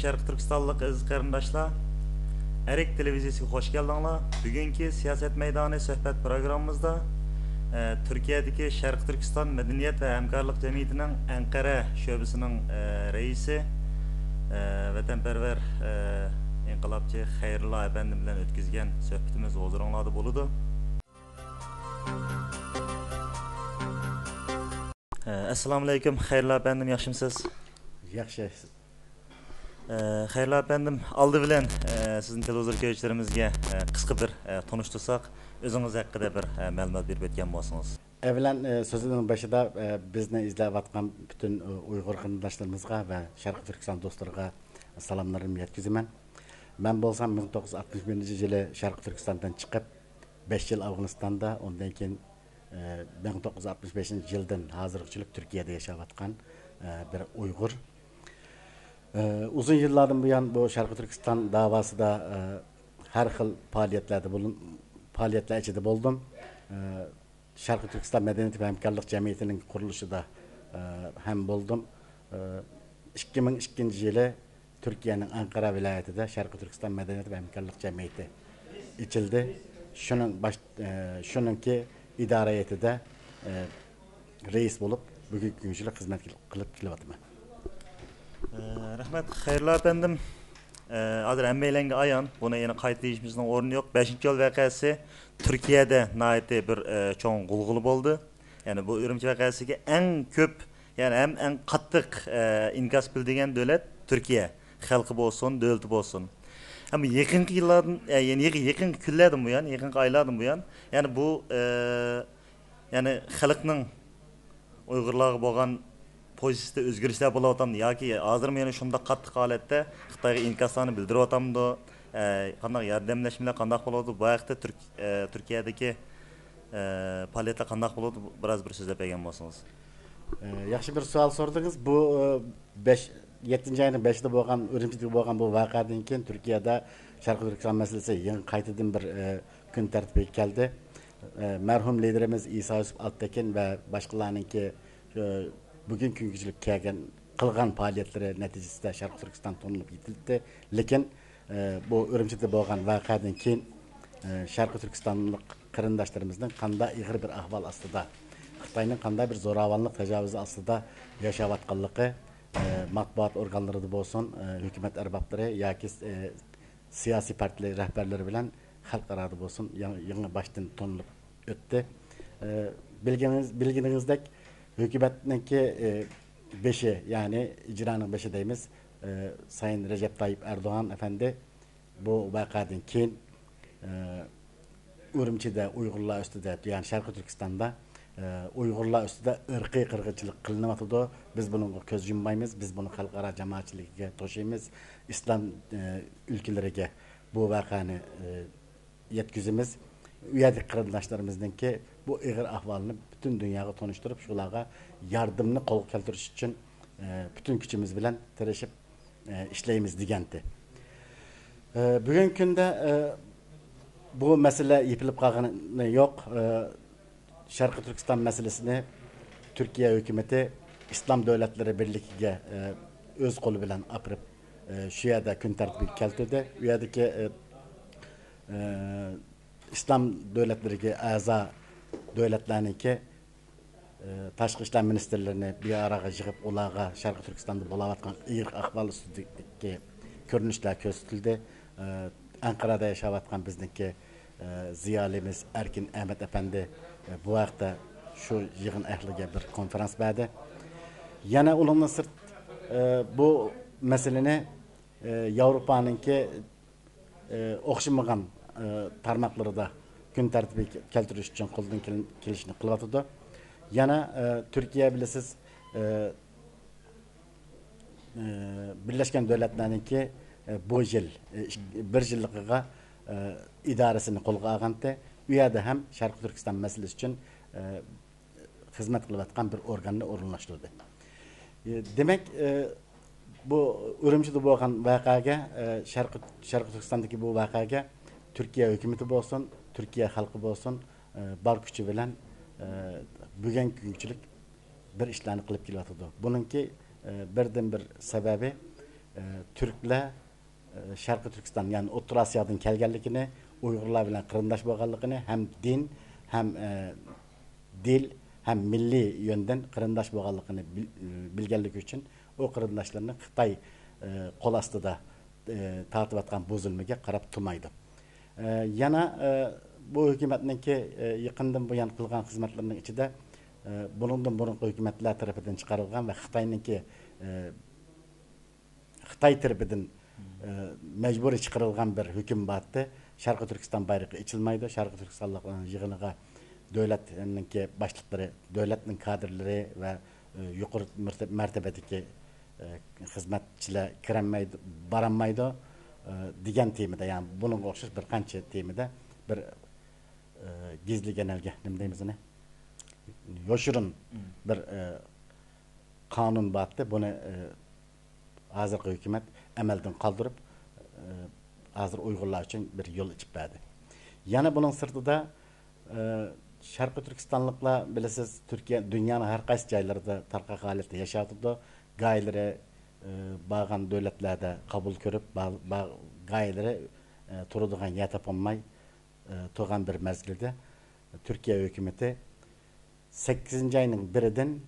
Şarkı Türkistanlık aziz qarindoshlar, Erek televiziyasiga hoş geldinglar. Bugünkü siyaset meydanı sohbet programımızda Türkiye'deki Şarkı Türkistan Medeniyet ve Hemkarlık Cemiyeti'nin Ankara şubesinin reisi, vatanperver inqilabçı Xayrullah efendi bilen ötküzgen sohbetimiz huzuruңlarda boludu. Assalomu alaykum Xayrullah efendim, yaxshimisiz? Yaxshi. Xayrullah efendim, aldı bilen sizin televizor ko'ruvchilarimizga qisqa bir tanıştırsak, o'zingiz haqida bir ma'lumot berib o'tgan bo'lsangiz. Evlen sözünün başında bizni izleyip bütün Uygur kırındaşlarımızga ve Şarkı Türkistan dostlarına salamlarımı yetkizimem. Ben bolsam 1961 yılı Şarkı Türkistan'dan çıkıp 5 yıl Afganistan'da, ondan keyin 1965 yıldan hazırlıkçılık Türkiye'de yaşavatkan bir Uygur. Uzun yıllardan bu yan bu Şarkı Türkistan davası da her xil faaliyetler içinde buldum. Şarkı Türkistan Medeniyet ve Hemkarlık Cemiyeti'nin kuruluşu da hem buldum. 2002 yılı Türkiye'nin Ankara vilayetinde Şarkı Türkistan Medeniyet ve Hemkarlık Cemiyeti içildi. Şununki idare heyeti de reis bulup bugünkü günüyle hizmet kılıp kilovatımı. Rahmet Xayrullah efendim. Hazır emmeylengi ayan, buna yine kayıt değişmesinin ornu yok. 5. yol vakası Türkiye'de naiti bir çoğun gulgulu oldu. Yani bu Ürümçi vakasıga en köp, yani en kattık inkas bildiğin devlet Türkiye. Halkı bolsun, devleti bolsun. Ama yakın yıllardan, yani yakın küllerden bu yan, yakın aylardan bu yan. Yani bu yani halkının Uygurlarga bolgan pozisiyada özgürlükler bulayotamdı yoki hozirmi yana shunda qattiq holatda Xitoyga inkaslarni bildirib otamdi, qanday yordamlashmalar qanday bo'ladi, bu haqda Turkiyadagi faoliyatlar qanday bo'ladi, biroz bir so'zlab bergan bo'lsangiz. Yaxshi bir savol sordingiz. Bu 7. ayının 5'de bo'lgan Ürümçide bo'lgan bu voqeadan keyin Turkiyada Sharqiy Turkiston masalasi yana qaytadan bir kun tartibiga keldi. Merhum liderimiz İsa Yusuf Altekin ve başkalarınınki bugünkü güncülük kılgan faaliyetleri neticesinde Şarkı Türkistan tonulup yitildi. Lekin bu Ürümçide bo'lgan voqeadan keyin Şarkı Türkistanlık kırındaşlarımızın kanda ig'ir bir ahval aslında, Xitoyning qanday bir zo'ravonlik tajovüzi aslında yaşavatqanligi matbuot organları da bo'lsin, hükümet erbablari yoki siyasi partiler rahbarlari bilan xalqaro bo'lsin yangi baştan tonulup o'tdi. Bilginizdek hükümetninki 5'i, yani icranın 5'i deyimiz, Sayın Recep Tayyip Erdoğan efendi bu vakadan keyin Ürümçi'de Uygurlar üstüde, yani Şarkı Türkistan'da Uygurlar üstüde ırkı kırgıçılık kılınmatıdı. Biz bunu göz yummayız, biz bunu halkara cemaatçiliğe taşıyımız. İslam ülkelerine bu vakanı yetkizimiz. Üyedik kırındaşlarımızdan ki bu ağır ahvalını bütün dünyaya tanıştırıp şulara yardımını kol keltiriş için bütün gücümüz bilen tirişip işleyimiz digenti. Bugün günde bu mesele yıpılıp kalkanı yok. Şarkı Türkistan meselesini Türkiye hükümeti İslam Devletleri Birliği'ne öz kolu bilen apırıp şu yerde gün tertibi keltirdi. Üyedeki İslam devletleri aza devletlerindeki Taşqı İşler Ministerlerini bir araya yığıp onlara Şarkı Türkistan'da bulavatkan iyik ahval üstündeki görünüşler gösterildi. Ankara'da yaşavatkan bizdeki ziyalimiz Erkin Ahmet Efendi bu hafta şu yığın ehliga bir konferans verdi. Yana onunla sırt bu meseleni Avrupa'nınki o'xshamagan tarmoqları da gün tertibi keltirish uchun qo'ldan kelishini qilyapti. Yana Türkiye bilasiz Birleşken Devletler'ninki bu yıl bir yıllığa idaresini qo'lga olganda, u yerda ham Sharq Turkiston masalasi uchun xizmat qilayotgan bir organni o'rinlashtirdi. Demak, bu Ürümçide bo'lgan voqeaga, Sharq Turkistondagi bu voqeaga Türkiye hükümeti bo'lsin, Türkiye halkı bo'lsin, bar kuchi bilan bugungi kunchilik bir ishlarni qilib kelyapti. Buningki birdan bir sababi Türkler Sharqi Turkiston, ya'ni O'rta Osiyodan kelganligini, Uyg'urlar bilan qarindosh bo'lganligini, ham din, ham dil, ham milliy yöndan qarindosh bo'lganligini bilganligi uchun o qarindoshlarni Xitoy qo'l ostida tortayotgan bu zulmiga qarab turmaydi. Yana bu hukumatninki yaqindan buyon qilgan xizmatlarining ichida buningdan burungi hukumatlar tarafidan chiqarilgan va Xitoy tarafidan mecburi çıkarılgan bir hüküm battı. Şarkı Türkistan bayrağı içilmeydi. Şarkı Türkistanlıların yığınıga devletninki başlıkları, devletin kadrları ve yukarı mertebedeki hizmetçiler kirenmeydi, baranmaydı diyen temide, yani bunun okşaş bir kança temide bir gizli genelge, ne diyeyim ne? Yoşurun bir kanun battı. Bunu hazırki hükümet emelden kaldırıp hazır Uygurlar için bir yol açıp verdi. Yani bunun sırtında Şarkı Türkistanlıkla bilesiz Türkiye dünyanın her kaysi yerlerde tarkak halinde yaşadığı gayeleri bağın devletlerde kabul görüp gayeleri turuduğun yer tapanmay tuğan bir mezgilde Türkiye hükümeti 8. ayının birinden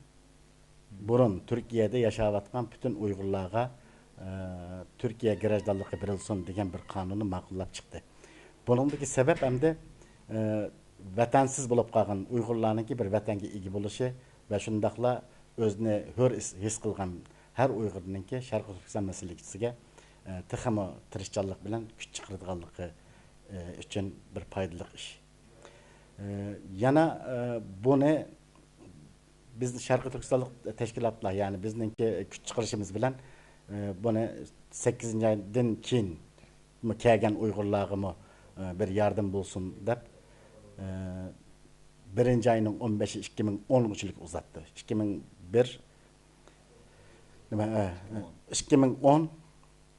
burun Türkiye'de yaşavatkan bütün Uygurlarga Türkiye grajdanlığı verilsin degan bir kanunu ma'qullab chiqdi. Buningdagi sebep hem de vatansiz bo'lib qolgan Uyg'urlarningki bir vatanga ega bo'lishi va shundaqla o'zini hur his qilgan har Uyg'urningki Sharqi Turkiston masalasiga texmo tirishchanlik bilan kuch chiqaradiganligi uchun bir foydali ish. Yana buni biz Sharqi Turkistonlik tashkilotlar, ya'ni bizningki kuch chiqarishimiz bilan bunu 8. aydan keyin kelgan Uyg'urlarga bir yardım bulsun deb 1. ayının 15'i 2010'luk uzattı. 2010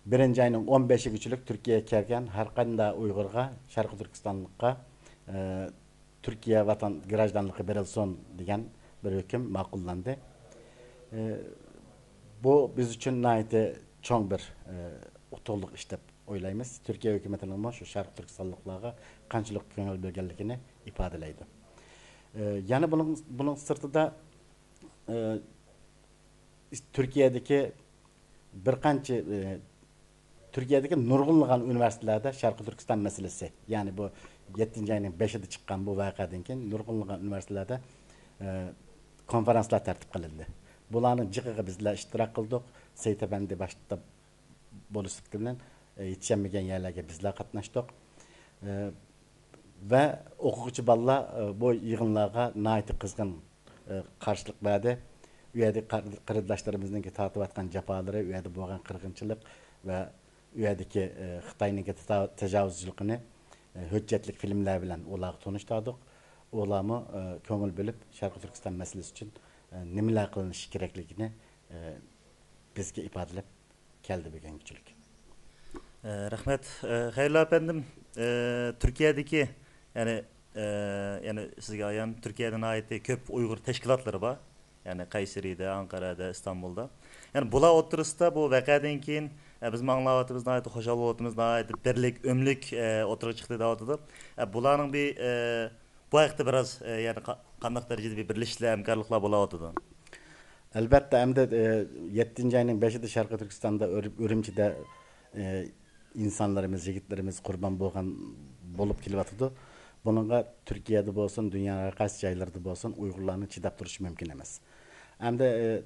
1. ayının 15'i güçlük Türkiye'ye kelgan her qanday Uyg'urga, Sharqi Turkistonlikqa Türkiye vatan grajdanlığı verilsin degan bir hüküm ma'qullandı. Bu biz için nayeti çoğun bir utulluk iş deb oylaymiz. Türkiye hükümetinin şu Sharqi Turkistonliklarga qanchalik ko'ngil berganligini ifodalaydi. Yani bunun sırtında Türkiye'deki bir qancha Türkiye'deki nurg'unlagan üniversitelerde Sharqi Turkiston meselesi, yani bu 7. ayının 5'inde çıkan bu vakadan keyin nurg'unlagan üniversitelerde konferanslar tertip qilindi. Bularning jiqiga bizlar ishtirok qildik. Seyit Efendi başta bo'lishlik bilan yetishmagan yerlarga bizlar qatnashdik. Ve o'quvchi bolalar bu yig'inlarga nihoyat qizg'in qarshilik berdi. U yerda qarindoshlarimizning tortayotgan jafolari, u yerda bo'lgan qirg'inchilik va u yerdagi Xitoyning tajovuzchiligini hujjatli filmlar bilan ularga tanishtirdik. Ularni ko'ngil bilib Sharqi Turkiston masalasi uchun nimalar qilinishi kerakligini bizga ifodalab keldi bu gençlik. Rahmet. Hayırlı efendim. Türkiye'deki yani sizge ayan Türkiye'den ait köp Uygur teşkilatları var. Yani Kayseri'de, Ankara'da, İstanbul'da. Yani bula oturusda bu vakadan keyin biz anlavatımız ait hoşalığımız ait birlik, ömlük oturuğa çıktı da oturdu. Bularning bir bu ayakta biraz yani qandaq derecede bir birleşikler, hemkarlıklar bula oturdu. Elbette hem de 7. ayının 5'inde Sharqi Turkiston'da Ürümçi'de insanlarımız, yigitlerimiz kurban bolup kelyapti. Bununla Türkiye'de bolsun, dünyanın qaysi joylarida bolsun Uyg'urlarni chidab turish mumkin emas. Hem de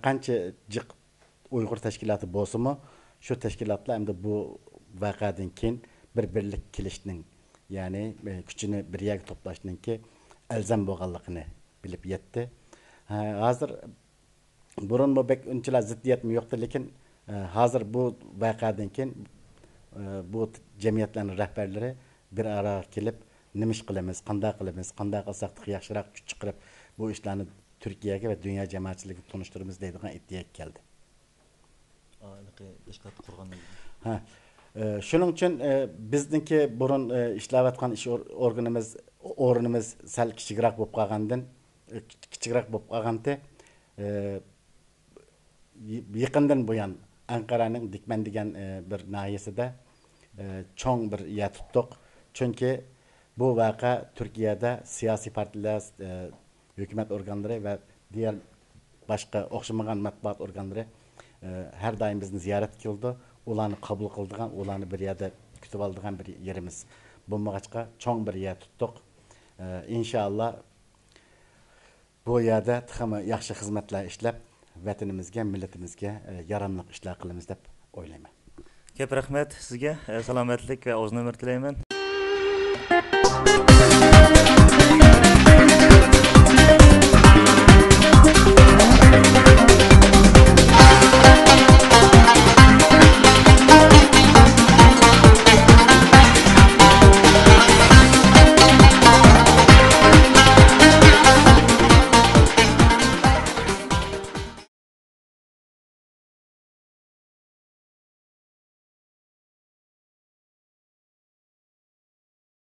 qancha jiq Uyg'ur tashkiloti bo'lsa-mu, shu tashkilotlar hem de bu vaqadan keyin birlik kelishning, ya'ni kuchini bir yerga to'plashninki elzam bo'lganligini bilib yetdi. Hozir burun bu bek unchalar ziddiyatmi yo'qdi, lekin hozir bu vaqadan keyin bu jamiyatlarning rahbarlari bir ara kelib nima ish qilamiz, qanday qilsak yaxshiroq kuch chiqarib bu ishlarni Türkiye'ye ve dünya cemaatçiliği tanıştırmamız deydiğin iddiaya geldi. Şunun için bizdeki burun işlevatkan iş organımız sel kiçikrak bo'lib qolganda yaqindan buyon Ankara'nın Dikmen degan bir nahiyesida cho'ng bir yer tutdik. Chunki bu vaqa Turkiyada siyosiy partiyalar, hukumat organlari va diğer boshqa o'xshamagan matbuot organlari har doim bizni ziyorat qildi. Ularni qabul qildigan, ularni bir yerda kutib oldigan bir yerimiz. Bo'lmag'achqa cho'ng bir yer tutdik. İnşallah bu yerda texmi yaxshi xizmatlar ishlab, vatanimizga, millatimizga yaramli ishlar qilamiz deb o'ylayman. Ko'p rahmat sizga. Salomatlik va uzun umr tilayman.